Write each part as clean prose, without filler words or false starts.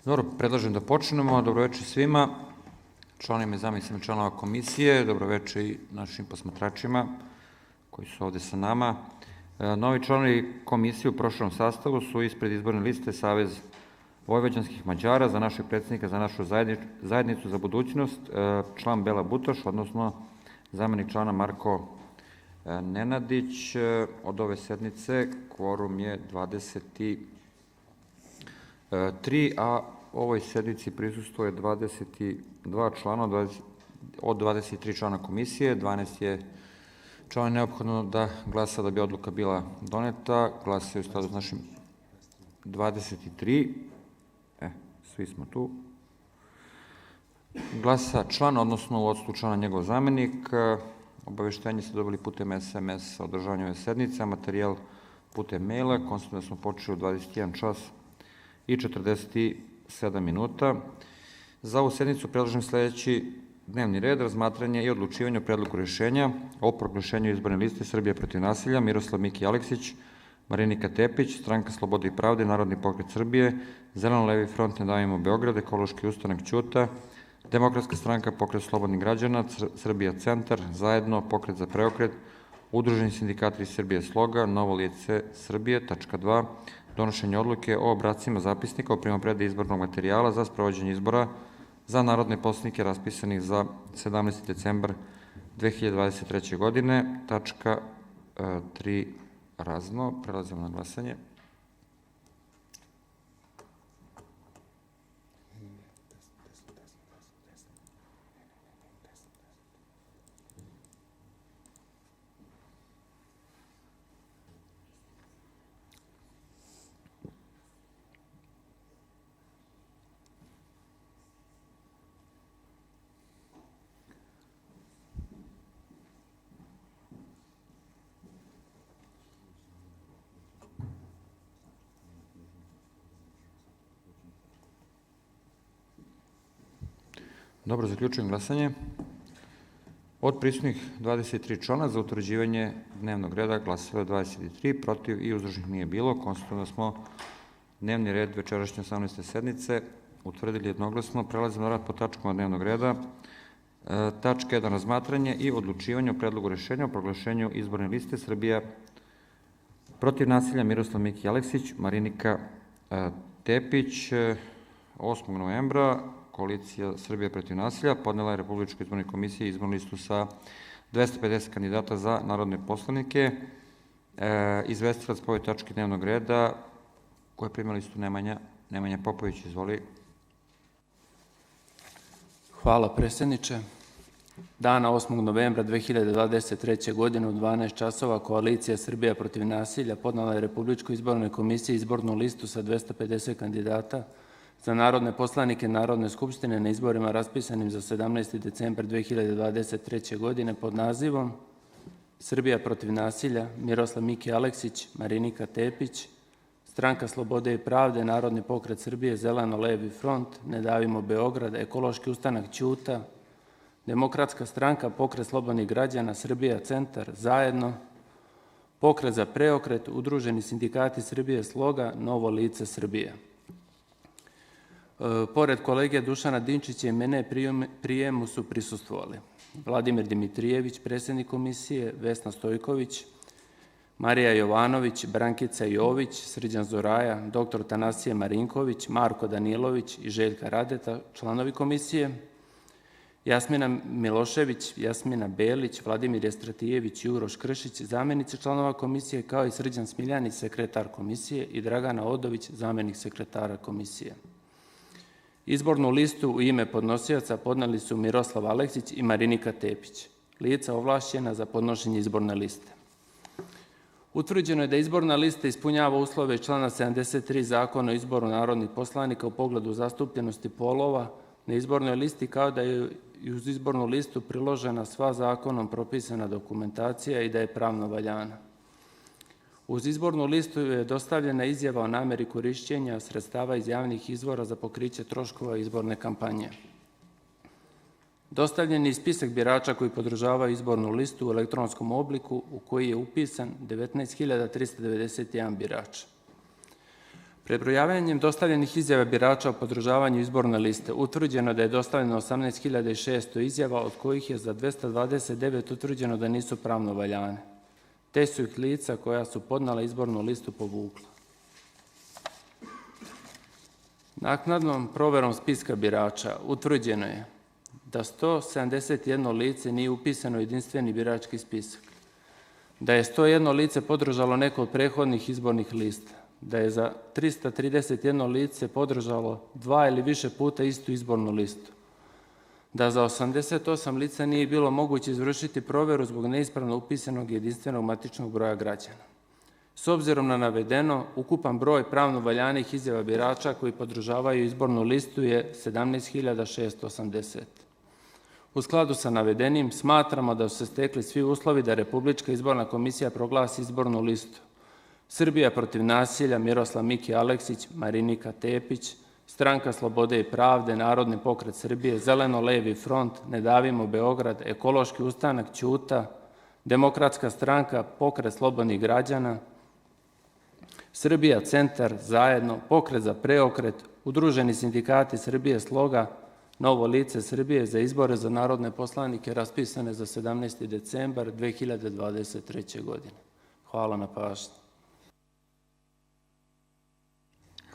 Dobro, predlažem da počnemo. Dobroveče svima, članovima i zamenicima članova komisije, dobroveče i našim posmatračima koji su ovde sa nama. Novi članovi komisije u prošlom sastavu su ispred izborne liste Savez vojvođanskih Mađara za našeg predsjednika, za našu zajednicu za budućnost, član Bela Butoš, odnosno zamenik člana Marko Nenadić. Od ove sednice kvorum je 23, a ovoj sednici prisustvuje 22 člana od 23 člana komisije, 12 je člana neophodno da glasa da bi odluka bila doneta, glasa je u skladu s našim 23, svi smo tu, glasa član, odnosno u odstupu člana njegov zamenik. Obaveštenje ste dobili putem SMS o održavanju ove sednice, materijal putem maila. Konstatujem da smo počeli u 21 čas i 47 minuta. Za ovu sednicu predlažem sledeći dnevni red: razmatranje i odlučivanje o predlogu rešenja o proglašenju izborne liste Srbija protiv nasilja, Miroslav Miki Aleksić, Marinika Tepić, Stranka slobode i pravde, Narodni pokret Srbije, Zeleno-levi front Ne davimo Beograd, Ekološki ustanak Ćuta, Demokratska stranka, Pokret slobodnih građana, Srbija centar, Zajedno, Pokret za preokret, Udruženi sindikati Srbije Sloga, Novo lice Srbije. Tačka 2. Donošenje odluke o obrascima zapisnika o primopredaji izbornog materijala za sprovođenje izbora za narodne poslanike raspisanih za 17. decembar 2023. godine. Tačka 3. razno. Prelazimo na glasanje. Dobro, zaključujem glasanje. Od prisutnih 23 člana za utvrđivanje dnevnog reda glasalo je 23, protiv i uzdržanih nije bilo. Konstatujem da smo dnevni red večerašnje 18. sednice utvrdili jednoglasno. Prelazimo na rad po tačkama dnevnog reda. Tačka 1. Razmatranje i odlučivanje o predlogu rešenja o proglašenju izborne liste Srbija protiv nasilja, Miroslav Miki Aleksić, Marinika Tepić. 8. novembra Koalicija Srbija protiv nasilja podnela je Republičkoj izbornoj komisiji izbornu listu sa 250 kandidata za narodne poslanike. Izvestilac po ovoj tački dnevnog reda koja je primila listu Nemanja Popović. Izvoli. Hvala, predsjedniče. Dana 8. novembra 2023. godine u 12 časova Koalicija Srbija protiv nasilja podnela je Republičkoj izbornoj komisiji izbornu listu sa 250 kandidata za narodne poslanike Narodne skupštine na izborima raspisanim za 17. decembar 2023. godine pod nazivom Srbija protiv nasilja, Miroslav Miki Aleksić, Marinika Tepić, Stranka slobode i pravde, Narodni pokret Srbije, Zeleno-levi front, Ne davimo Beograd, Ekološki ustanak Ćuta, Demokratska stranka, Pokret slobodnih građana, Srbija centar, Zajedno, Pokret za preokret, Udruženi sindikati Srbije Sloga, Novo lice Srbije. Pored kolege Dušana Dinčića i mene prijemu su prisustvovali Vladimir Dimitrijević, predsjednik komisije, Vesna Stojković, Marija Jovanović, Brankica Jović, Srđan Zoraja, dr. Tanasije Marinković, Marko Danilović i Željka Radeta, članovi komisije, Jasmina Milošević, Jasmina Belić, Vladimir Jestratijević i Uroš Kršić, zamenici članova komisije, kao i Srđan Smiljanić, sekretar komisije, i Dragana Odović, zamenik sekretara komisije. Izbornu listu u ime podnosioca podneli su Miroslav Aleksić i Marinika Tepić, lica ovlašćena za podnošenje izborne liste. Utvrđeno je da izborna lista ispunjava uslove člana 73 Zakona o izboru narodnih poslanika u pogledu zastupljenosti polova na izbornoj listi, kao da je uz izbornu listu priložena sva zakonom propisana dokumentacija i da je pravno valjana. Uz izbornu listu je dostavljena izjava o nameri korišćenja sredstava iz javnih izvora za pokriće troškova izborne kampanje. Dostavljen je spisak birača koji podržavaju izbornu listu u elektronskom obliku u koji je upisan 19.391 birač. Prebrojavanjem dostavljenih izjava birača o podržavanju izborne liste utvrđeno da je dostavljeno 18.600 izjava, od kojih je za 229 utvrđeno da nisu pravno valjane, te su ih lica koja su podnala izbornu listu povukla. Naknadnom proverom spiska birača utvrđeno je da 171 lice nije upisano u jedinstveni birački spisak, da je 101 lice podržalo neko od prethodnih izbornih lista, da je za 331 lice podržalo 2 ili više puta istu izbornu listu, da za 88 lica nije bilo moguće izvršiti proveru zbog neispravno upisanog jedinstvenog matičnog broja građana. S obzirom na navedeno, ukupan broj pravno valjanih izjava birača koji podržavaju izbornu listu je 17.680. U skladu sa navedenim, smatramo da su se stekli svi uslovi da Republička izborna komisija proglasi izbornu listu Srbija protiv nasilja, Miroslav Miki Aleksić, Marinika Tepić, Stranka slobode i pravde, Narodni pokret Srbije, Zeleno-levi front, Ne davimo Beograd, Ekološki ustanak Ćuta, Demokratska stranka, Pokret slobodnih građana, Srbija centar, Zajedno, Pokret za preokret, Udruženi sindikati Srbije, Sloga, Novo lice Srbije za izbore za narodne poslanike raspisane za 17. decembar 2023. godine. Hvala na pažnji.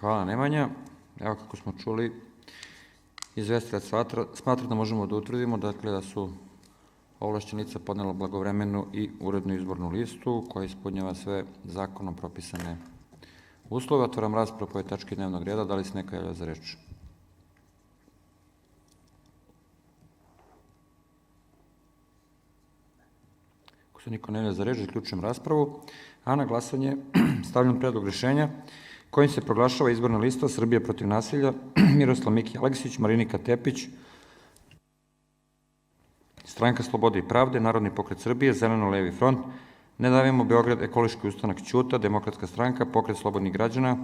Hvala Nemanja. Evo kako smo čuli, izvestilac smatra da možemo da utvrdimo dakle, da su ovlašćenica podnela blagovremenu i urednu izbornu listu koja ispunjava sve zakonom propisane uslove. Otvaram raspravu po ovoj tački dnevnog reda. Da li se neka javlja za reč? Ako se niko ne javlja za reč, zaključujem raspravu. A na glasanje stavljam predlog rešenja kojim se proglašava izborna lista Srbija protiv nasilja, Miroslav Miki Aleksić, Marinika Tepić, Stranka slobode i pravde, Narodni pokret Srbije, Zeleno-levi front, Ne davimo Beograd, Ekološki ustanak Ćuta, Demokratska stranka, Pokret slobodnih građana,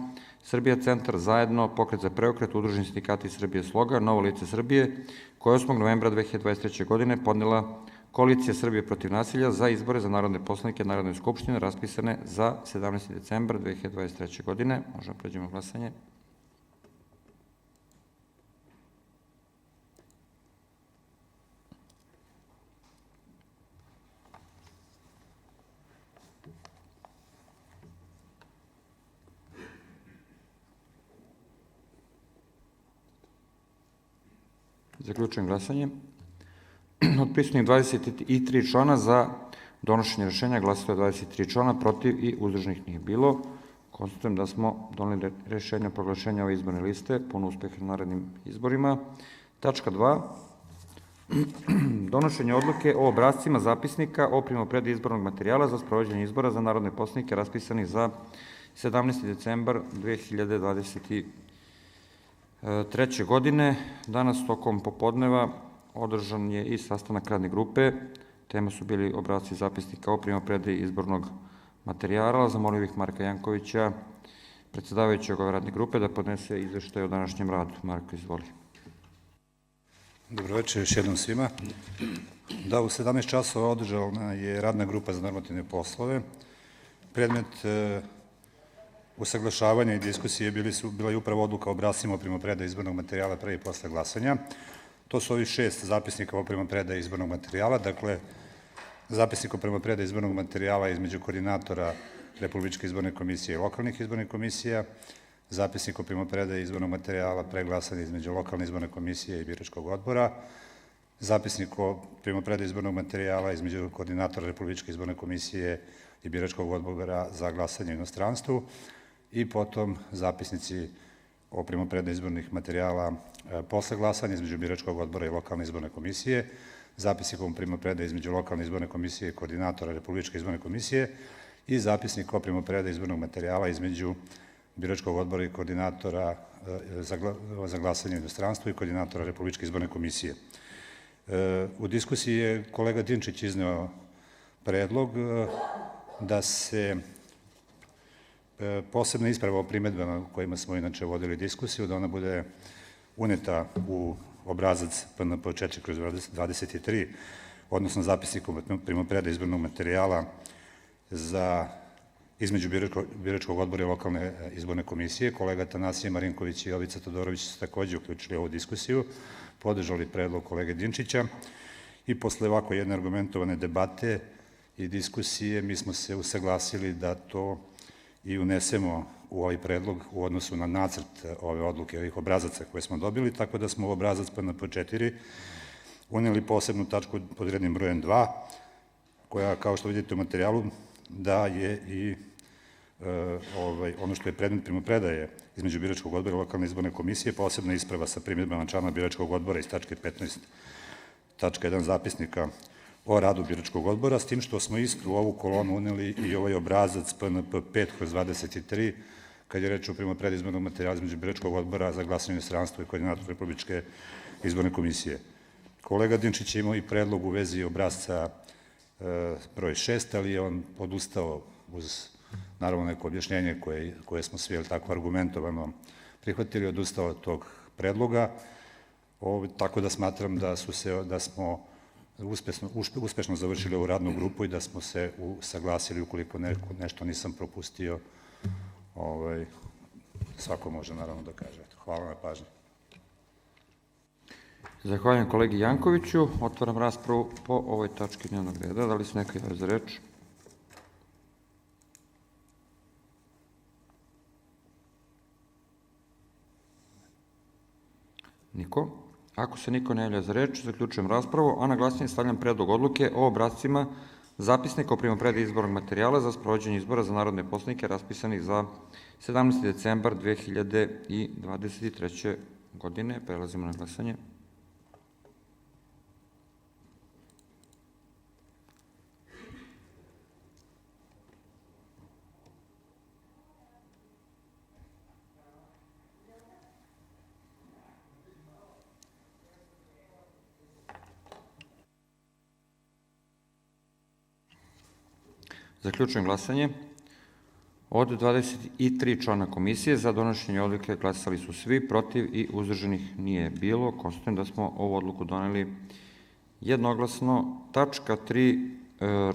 Srbija centar, Zajedno, Pokret za preokret, Udruženi sindikati Srbije, Sloga, Novo lice Srbije, koja 8. novembra 2023. godine podnela Koalicija Srbije protiv nasilja za izbore za narodne poslanike Narodne skupštine raspisane za 17. decembar 2023. godine. Možemo pređemo na glasanje. Zaključujem glasanje. Od prisutnih 23 člana za donošenje rešenja glasalo je 23 člana, protiv i uzdržanih nije bilo. Konstatujem da smo doneli rešenje o proglašenju ove izborne liste, puno uspeha na narednim izborima. Tačka 2. Donošenje odluke o obrascima zapisnika o primopredaji izbornog materijala za sprovođenje izbora za narodne poslanike raspisanih za 17. decembar 2023. godine. Danas tokom popodneva održan je i sastanak radne grupe. Tema su bili obrasci zapisnika o primopredaji izbornog materijala. Zamolio bih Marka Jankovića, predsedavajućeg ove radne grupe, da podnese izveštaj o današnjem radu. Marko, izvoli. Dobro večer još jednom svima. Da, u 17 časova održana je radna grupa za normativne poslove. Predmet usaglašavanja i diskusije bila je upravo odluka o obrascima o primopredaji izbornog materijala pre i posle glasanja. To su ovih 6 zapisnika o primopredaji izbornog materijala, dakle, zapisnik o primopredaji izbornog materijala između koordinatora Republičke izborne komisije i lokalnih izbornih komisija, zapisnik o primopredaji izbornog materijala pre glasanja između lokalne izborne komisije i biračkog odbora, zapisnik o primopredaji izbornog materijala između koordinatora Republičke izborne komisije i biračkog odbora za glasanje u inostranstvu i potom zapisnici o primopredaji izbornih materijala posle glasanja između biračkog odbora i lokalne izborne komisije, zapisnik o primopredaji između lokalne izborne komisije i koordinatora Republičke izborne komisije i zapisnik o primopredaji izbornog materijala između biračkog odbora i koordinatora za glasanje u inostranstvu i koordinatora Republičke izborne komisije. U diskusiji je kolega Dinčić izneo predlog da se posebna isprava o primedbama u kojima smo inače vodili diskusiju, da ona bude uneta u obrazac PNP 4/23, odnosno zapisnik o primopredaji izbornog materijala za između biračkog odbora i lokalne izborne komisije. Kolega Tanasije Marinković i Jovica Todorović su takođe uključili ovu diskusiju, podržali predlog kolege Dinčića i posle ovako jedne argumentovane debate i diskusije mi smo se usaglasili da to i unesemo u ovaj predlog u odnosu na nacrt ove odluke, ovih obrazaca koje smo dobili, tako da smo u obrazac PNP 4 uneli posebnu tačku pod rednim brojem 2, koja, kao što vidite u materijalu, daje i ono što je predmet primopredaje između biračkog odbora i lokalne izborne komisije, posebna isprava sa primjedbama člana biračkog odbora iz tačke 15, tačka 1 zapisnika o radu biračkog odbora, s tim što smo istu ovu kolonu uneli i ovaj obrazac PNP 5/23, kad je reč o primopredaji izbornog materijala između biračkog odbora za glasanje u inostranstvu i koordinator Republičke izborne komisije. Kolega Dinčić je imao i predlog u vezi obrazca broj 6, ali je on odustao uz naravno neko objašnjenje koje smo svi tako argumentovano prihvatili, odustao od tog predloga, tako da smatram da smo uspešno završili ovu radnu grupu i da smo se usaglasili. Ukoliko nešto nisam propustio, svako može naravno da kaže. Hvala na pažnji. Zahvaljujem kolegi Jankoviću. Otvaram raspravu po ovoj tački dnevnog reda. Da li se neko javlja za reč? Niko. Ako se niko ne javlja za reč, zaključujem raspravu, a na glasanje stavljam predlog odluke o obrascima zapisnika o primopredaji izbornog materijala za sprovođenje izbora za narodne poslanike raspisanih za 17. decembar 2023. godine. Prelazimo na glasanje. Zaključujem glasanje. Od 23 člana komisije za donošenje odluke glasali su svi, protiv i uzdržanih nije bilo. Konstatujem da smo ovu odluku doneli jednoglasno. Tačka 3.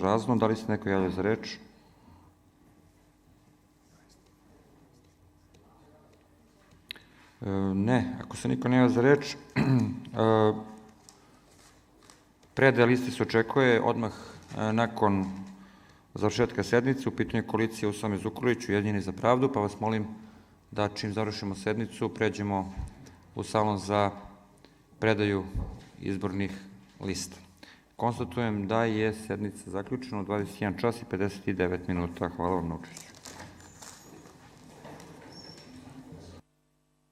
Razno. Da li se neko javlja za reč? Ne. Ako se niko ne javlja za reč, predaja liste se očekuje odmah nakon završetka sednice. U pitanju je koalicija Usame Zukorlić, Ujedinjeni za pravdu, pa vas molim da čim završimo sednicu pređemo u salon za predaju izbornih lista. Konstatujem da je sednica zaključena u 21 čas i 59 minuta. Hvala vam na učešću.